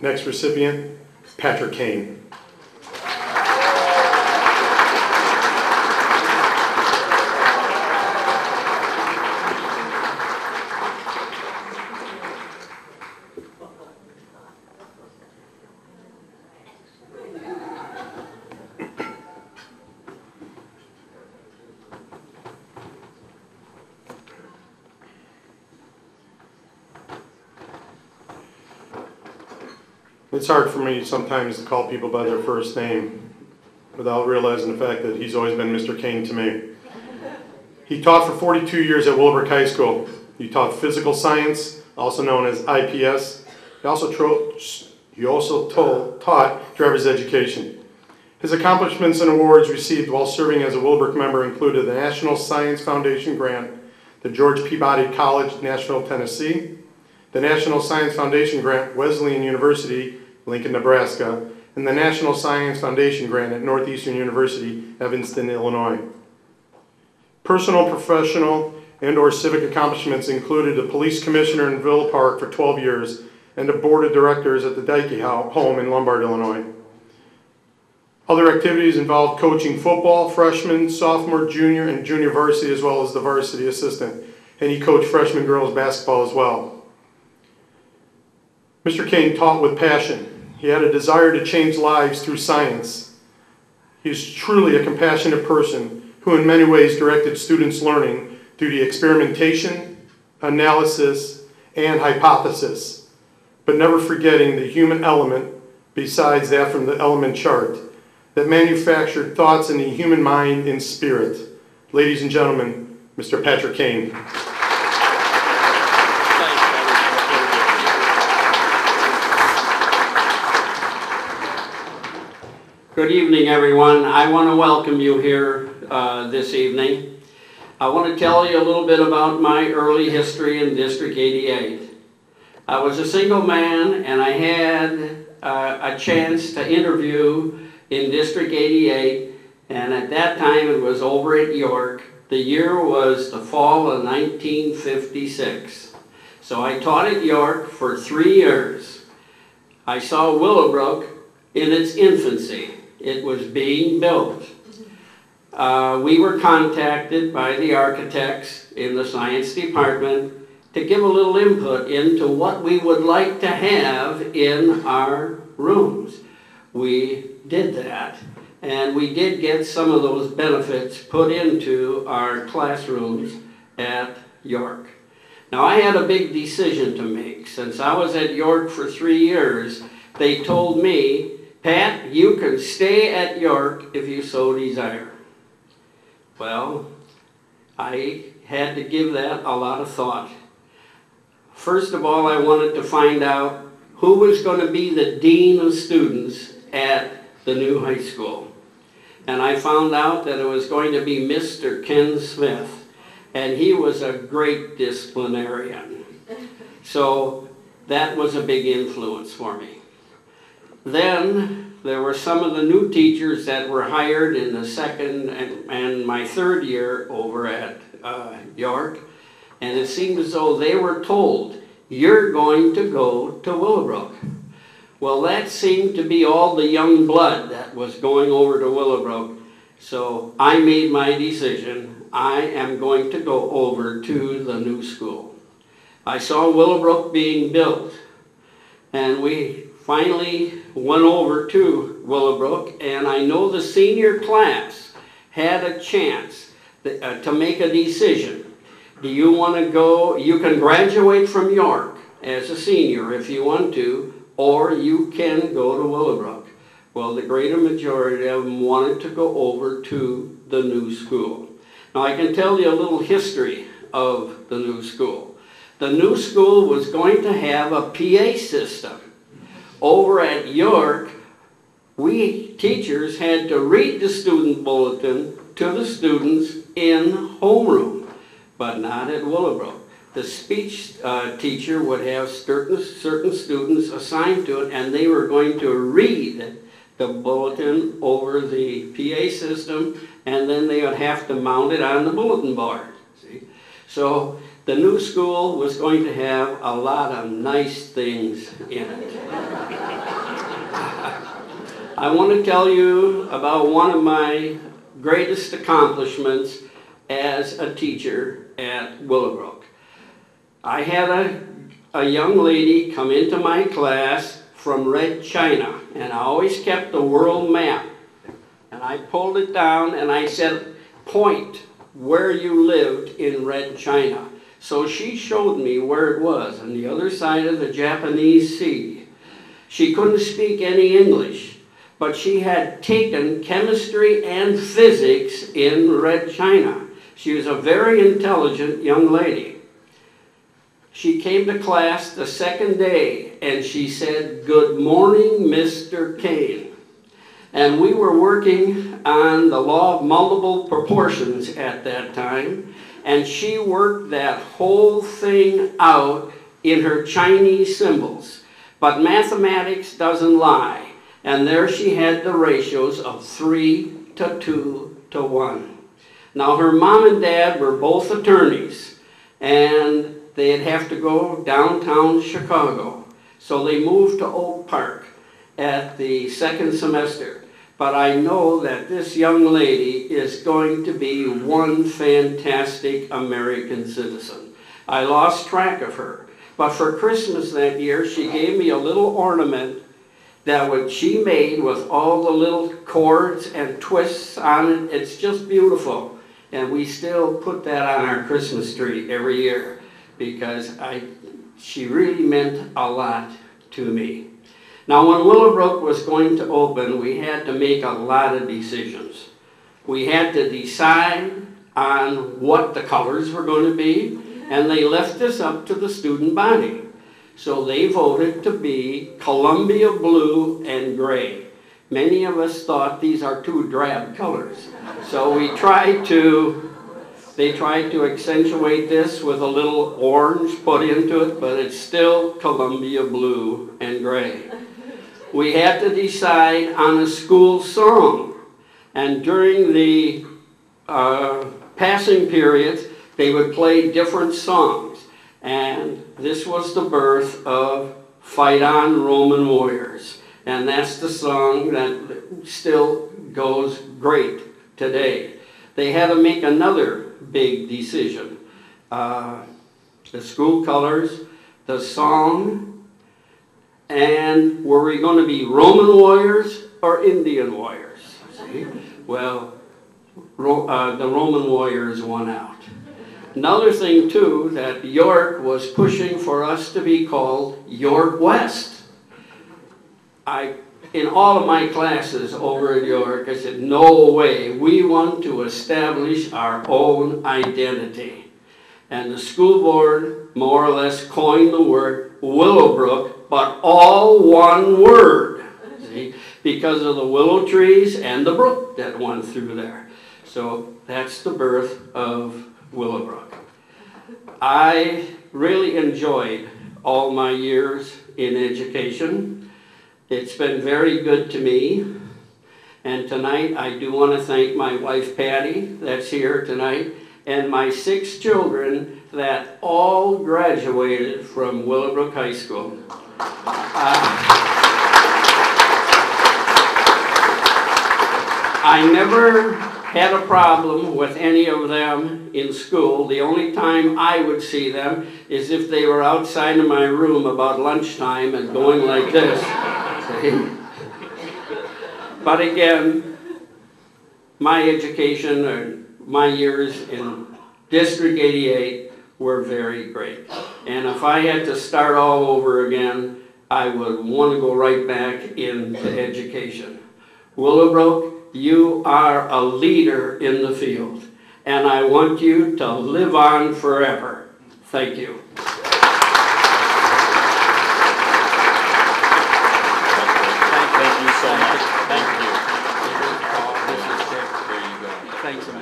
Next recipient, Patrick Kane. It's hard for me sometimes to call people by their first name without realizing the fact that he's always been Mr. Kane to me. He taught for 42 years at Willowbrook High School. He taught physical science, also known as IPS. He also taught driver's education. His accomplishments and awards received while serving as a Willowbrook member included the National Science Foundation Grant, the George Peabody College, Nashville, Tennessee, the National Science Foundation Grant, Wesleyan University, Lincoln, Nebraska, and the National Science Foundation Grant at Northeastern University, Evanston, Illinois. Personal, professional, and/or civic accomplishments included a police commissioner in Villa Park for 12 years and a board of directors at the Dyke home in Lombard, Illinois. Other activities involved coaching football, freshman, sophomore, junior, and junior varsity, as well as the varsity assistant. And he coached freshman girls basketball as well. Mr. Kane taught with passion. He had a desire to change lives through science. He is truly a compassionate person who in many ways directed students' learning through the experimentation, analysis, and hypothesis, but never forgetting the human element besides that from the element chart that manufactured thoughts in the human mind and spirit. Ladies and gentlemen, Mr. Patrick Kane. Good evening, everyone. I want to welcome you here this evening. I want to tell you a little bit about my early history in District 88. I was a single man, and I had a chance to interview in District 88, and at that time it was over at York. The year was the fall of 1956. So I taught at York for 3 years. I saw Willowbrook in its infancy. It was being built. We were contacted by the architects in the science department to give a little input into what we would like to have in our rooms. We did that, and we did get some of those benefits put into our classrooms at York. Now, I had a big decision to make. Since I was at York for 3 years, they told me, Pat, you can stay at York if you so desire. Well, I had to give that a lot of thought. First of all, I wanted to find out who was going to be the dean of students at the new high school. And I found out that it was going to be Mr. Ken Smith, and he was a great disciplinarian. So that was a big influence for me. Then there were some of the new teachers that were hired in the second and my third year over at York, and it seemed as though they were told, you're going to go to Willowbrook. Well, that seemed to be all the young blood that was going over to Willowbrook, so I made my decision. I am going to go over to the new school. I saw Willowbrook being built, and we finally went over to Willowbrook, and I know the senior class had a chance to make a decision. Do you want to go? You can graduate from York as a senior if you want to, or you can go to Willowbrook. Well, the greater majority of them wanted to go over to the new school. Now, I can tell you a little history of the new school. The new school was going to have a PA system. Over at York, we teachers had to read the student bulletin to the students in homeroom, but not at Willowbrook. The speech teacher would have certain students assigned to it, and they were going to read the bulletin over the PA system, and then they would have to mount it on the bulletin board. See? So the new school was going to have a lot of nice things in it. I want to tell you about one of my greatest accomplishments as a teacher at Willowbrook. I had a young lady come into my class from Red China, and I always kept the world map. And I pulled it down and I said, point where you lived in Red China. So she showed me where it was, on the other side of the Japanese Sea. She couldn't speak any English, but she had taken chemistry and physics in Red China. She was a very intelligent young lady. She came to class the second day and she said, "Good morning, Mr. Kane." And we were working on the law of multiple proportions at that time, and she worked that whole thing out in her Chinese symbols. But mathematics doesn't lie, and there she had the ratios of 3 to 2 to 1. Now her mom and dad were both attorneys, and they'd have to go downtown Chicago. So they moved to Oak Park at the second semester. But I know that this young lady is going to be one fantastic American citizen. I lost track of her. But for Christmas that year, she gave me a little ornament that she made with all the little cords and twists on it. It's just beautiful. And we still put that on our Christmas tree every year, because she really meant a lot to me. Now, when Willowbrook was going to open, we had to make a lot of decisions. We had to decide on what the colors were going to be, and they left this up to the student body. So they voted to be Columbia blue and gray. Many of us thought these are too drab colors. So they tried to accentuate this with a little orange put into it, but it's still Columbia blue and gray. We had to decide on a school song, and during the passing periods, they would play different songs, and this was the birth of Fight On, Roman Warriors, and that's the song that still goes great today. They had to make another big decision. The school colors, the song, and were we going to be Roman warriors or Indian warriors? See? Well, the Roman warriors won out. Another thing too, that York was pushing for us to be called York West. In all of my classes over at York, I said, no way, we want to establish our own identity. And the school board more or less coined the word Willowbrook, but all one word, see, because of the willow trees and the brook that went through there. So that's the birth of Willowbrook. I really enjoyed all my years in education. It's been very good to me. And tonight I do want to thank my wife Patty, that's here tonight, and my 6 children that all graduated from Willowbrook High School. I never had a problem with any of them in school. The only time I would see them is if they were outside of my room about lunchtime and going like this. But again, my education, or my years in District 88 were very great. And if I had to start all over again, I would want to go right back into education. Willowbrook, you are a leader in the field, and I want you to live on forever. Thank you. Thank you so much. Thank you. Thanks a lot.